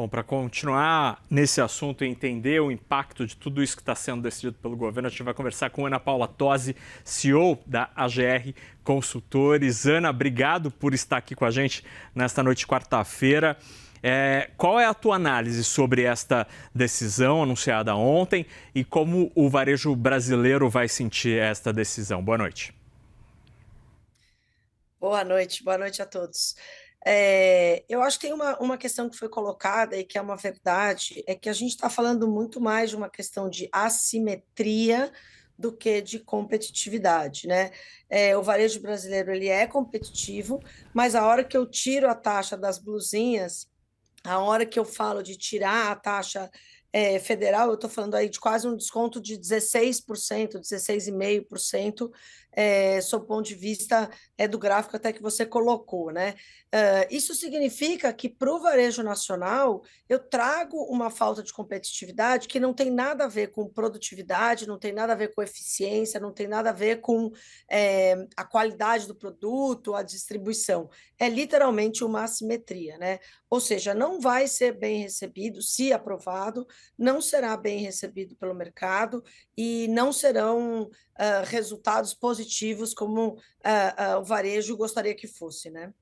Bom, para continuar nesse assunto e entender o impacto de tudo isso que está sendo decidido pelo governo, a gente vai conversar com Ana Paula Tosi, CEO da AGR Consultores. Ana, obrigado por estar aqui com a gente nesta noite de quarta-feira. Qual é a tua análise sobre esta decisão anunciada ontem e como o varejo brasileiro vai sentir esta decisão? Boa noite. Boa noite a todos. Eu acho que tem uma questão que foi colocada e que é uma verdade, é que a gente está falando muito mais de uma questão de assimetria do que de competitividade, né? O varejo brasileiro ele é competitivo, mas a hora que eu tiro a taxa das blusinhas, a hora que eu falo de tirar a taxa federal, eu estou falando aí de quase um desconto de 16%, 16,5%, sob o ponto de vista do gráfico até que você colocou, né? Isso significa que para o varejo nacional eu trago uma falta de competitividade que não tem nada a ver com produtividade, não tem nada a ver com eficiência, não tem nada a ver com a qualidade do produto, a distribuição. É literalmente uma assimetria, né? Ou seja, não vai ser bem recebido, se aprovado, não será bem recebido pelo mercado e não serão resultados positivos como o varejo gostaria que fosse, né?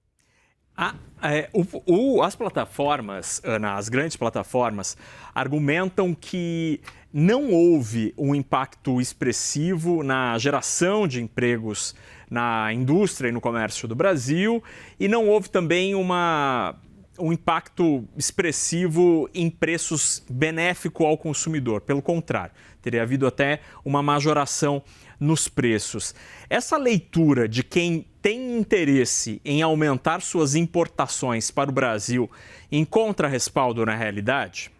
As plataformas, Ana, as grandes plataformas, argumentam que não houve um impacto expressivo na geração de empregos na indústria e no comércio do Brasil e não houve também um impacto expressivo em preços benéfico ao consumidor. Pelo contrário, teria havido até uma majoração nos preços. Essa leitura de quem tem interesse em aumentar suas importações para o Brasil encontra respaldo na realidade?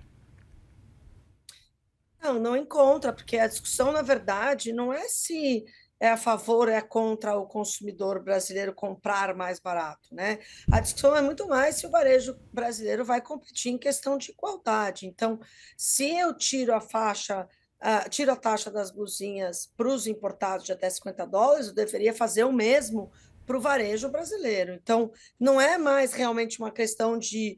Não encontra, porque a discussão, na verdade, não é se é a favor ou é contra o consumidor brasileiro comprar mais barato, né? A discussão é muito mais se o varejo brasileiro vai competir em questão de igualdade. Então, se eu tiro a faixa, tiro a taxa das blusinhas para os importados de até US$ 50, eu deveria fazer o mesmo para o varejo brasileiro. Então, não é mais realmente uma questão de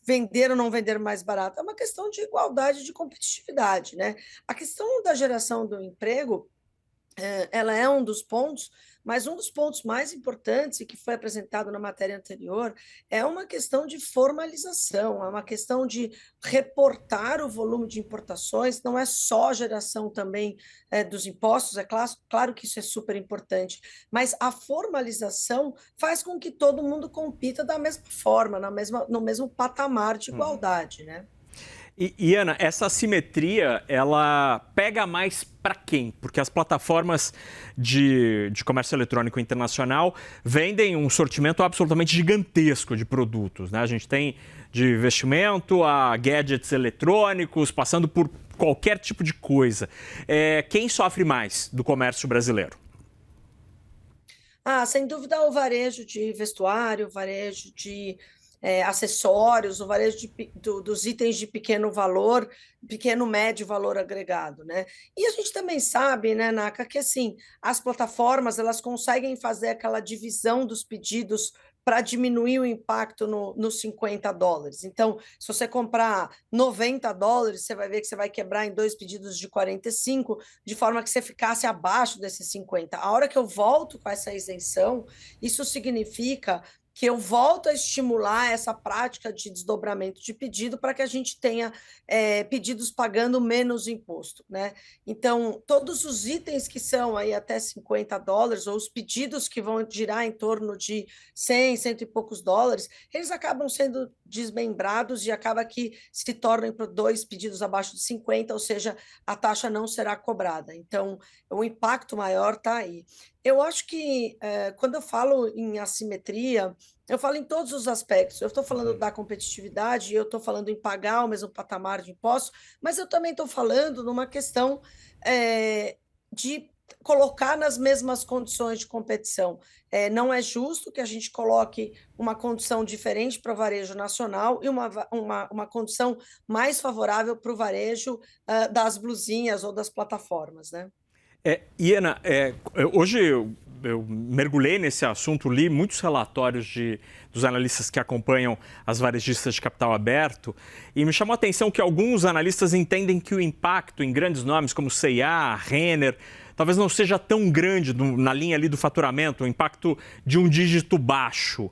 vender ou não vender mais barato, é uma questão de igualdade de competitividade, né? A questão da geração do emprego, ela é um dos pontos, mas um dos pontos mais importantes, e que foi apresentado na matéria anterior, é uma questão de formalização, é uma questão de reportar o volume de importações, não é só a geração também dos impostos, é claro que isso é super importante, mas a formalização faz com que todo mundo compita da mesma forma, no mesmo patamar de igualdade, né? Ana, essa assimetria, ela pega mais para quem? Porque as plataformas de comércio eletrônico internacional vendem um sortimento absolutamente gigantesco de produtos, né? A gente tem de vestimento a gadgets eletrônicos, passando por qualquer tipo de coisa. Quem sofre mais do comércio brasileiro? Sem dúvida, o varejo de vestuário, o varejo de acessórios, o varejo dos itens de pequeno valor, pequeno médio valor agregado, né? E a gente também sabe, né, Naka, que assim, as plataformas elas conseguem fazer aquela divisão dos pedidos para diminuir o impacto nos US$ 50. Então, se você comprar US$ 90, você vai ver que você vai quebrar em dois pedidos de 45, de forma que você ficasse abaixo desses 50. A hora que eu volto com essa isenção, isso significa que eu volto a estimular essa prática de desdobramento de pedido para que a gente tenha pedidos pagando menos imposto, né? Então, todos os itens que são aí até US$ 50, ou os pedidos que vão girar em torno de 100, cento e poucos dólares, eles acabam sendo desmembrados e acaba que se tornam para dois pedidos abaixo de 50, ou seja, a taxa não será cobrada. Então, o impacto maior está aí. Eu acho que quando eu falo em assimetria, eu falo em todos os aspectos. Eu estou falando da competitividade, eu estou falando em pagar o mesmo patamar de impostos, mas eu também estou falando numa questão de colocar nas mesmas condições de competição. Não é justo que a gente coloque uma condição diferente para o varejo nacional e uma condição mais favorável para o varejo das blusinhas ou das plataformas, né? Ana, hoje eu mergulhei nesse assunto, li muitos relatórios dos analistas que acompanham as varejistas de capital aberto e me chamou a atenção que alguns analistas entendem que o impacto em grandes nomes como C&A, Renner, talvez não seja tão grande na linha ali do faturamento, o impacto de um dígito baixo.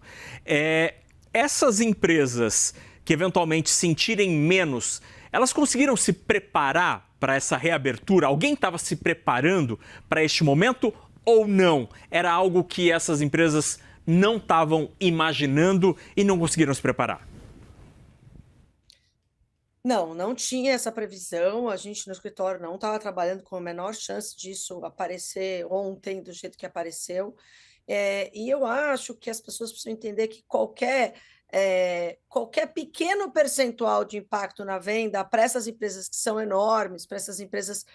Essas empresas que eventualmente sentirem menos, elas conseguiram se preparar para essa reabertura? Alguém estava se preparando para este momento ou não? Era algo que essas empresas não estavam imaginando e não conseguiram se preparar? Não, não tinha essa previsão. A gente no escritório não estava trabalhando com a menor chance disso aparecer ontem do jeito que apareceu. E eu acho que as pessoas precisam entender que qualquer pequeno percentual de impacto na venda para essas empresas que são enormes, para essas empresas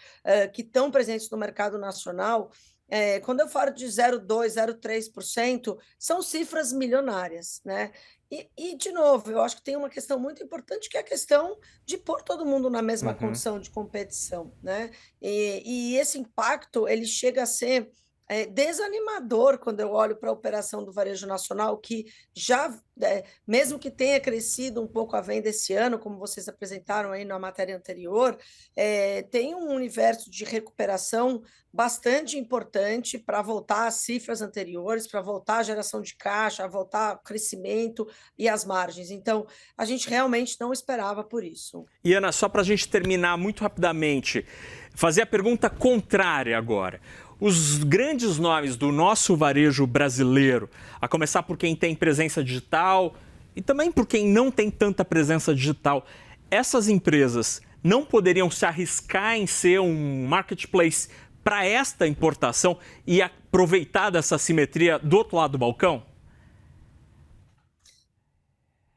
que estão presentes no mercado nacional, quando eu falo de 0,2%, 0,3%, são cifras milionárias, né? De novo, eu acho que tem uma questão muito importante, que é a questão de pôr todo mundo na mesma condição de competição, né? E esse impacto, ele chega a ser desanimador quando eu olho para a operação do varejo nacional, que já, mesmo que tenha crescido um pouco a venda esse ano, como vocês apresentaram aí na matéria anterior, tem um universo de recuperação bastante importante para voltar às cifras anteriores, para voltar à geração de caixa, a voltar ao crescimento e às margens. Então, a gente realmente não esperava por isso. E, Ana, só para a gente terminar muito rapidamente, fazer a pergunta contrária agora. Os grandes nomes do nosso varejo brasileiro, a começar por quem tem presença digital e também por quem não tem tanta presença digital, essas empresas não poderiam se arriscar em ser um marketplace para esta importação e aproveitar dessa simetria do outro lado do balcão?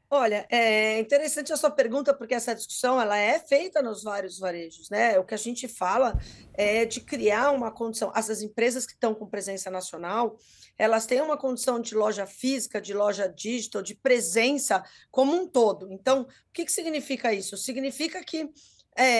Olha, é interessante a sua pergunta, porque essa discussão ela é feita nos vários varejos, né? O que a gente fala é de criar uma condição. Essas empresas que estão com presença nacional, elas têm uma condição de loja física, de loja digital, de presença como um todo. Então, o que significa isso? Significa que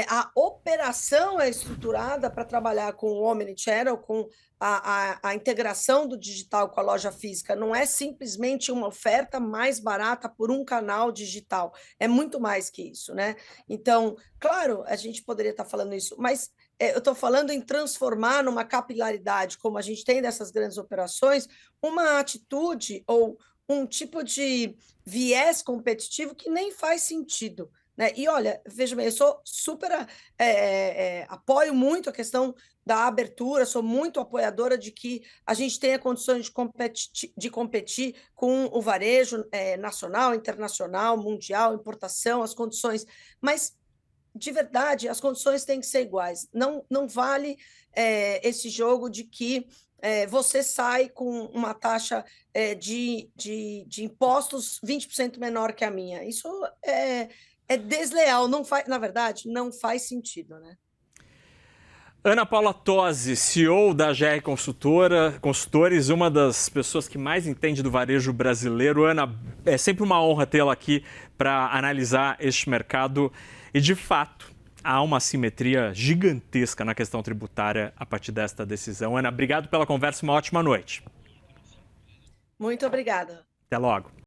a operação é estruturada para trabalhar com o omnichannel, com a integração do digital com a loja física. Não é simplesmente uma oferta mais barata por um canal digital, é muito mais que isso, né? Então, claro, a gente poderia estar falando isso, mas eu estou falando em transformar numa capilaridade, como a gente tem dessas grandes operações, uma atitude ou um tipo de viés competitivo que nem faz sentido, né? E olha, veja bem, eu sou super apoio muito a questão da abertura, sou muito apoiadora de que a gente tenha condições de competir com o varejo nacional, internacional, mundial, importação, as condições, mas de verdade as condições têm que ser iguais. Não vale esse jogo de que você sai com uma taxa de impostos 20% menor que a minha. Isso é desleal, não faz, na verdade, não faz sentido, né? Ana Paula Tosi, CEO da GR Consultores, uma das pessoas que mais entende do varejo brasileiro. Ana, é sempre uma honra tê-la aqui para analisar este mercado e, de fato, há uma assimetria gigantesca na questão tributária a partir desta decisão. Ana, obrigado pela conversa e uma ótima noite. Muito obrigada. Até logo.